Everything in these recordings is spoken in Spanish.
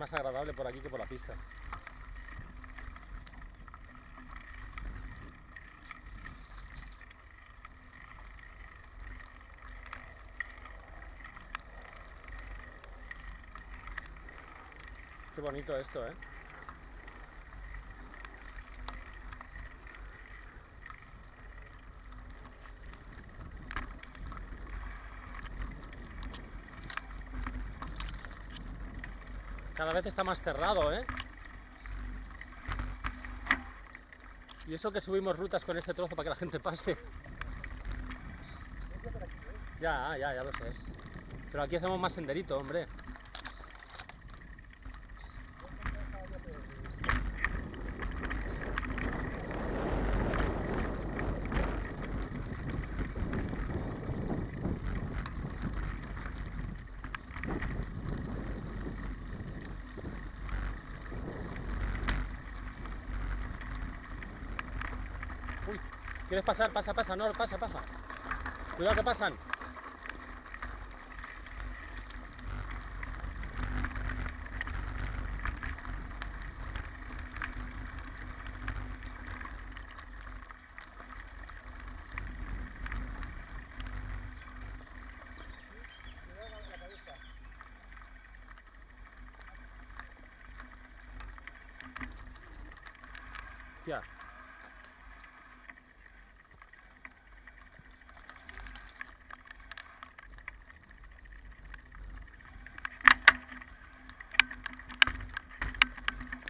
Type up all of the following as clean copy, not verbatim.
más agradable por aquí que por la pista. Qué bonito esto, ¿eh? Cada vez está más cerrado, ¿eh? Y eso que subimos rutas con este trozo para que la gente pase. Ya lo sé. Pero aquí hacemos más senderito, hombre. Uy, ¿quieres pasar? Pasa, no, pasa. Cuidado que pasan. Ya.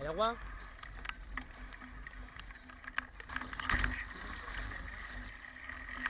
¿Hay agua?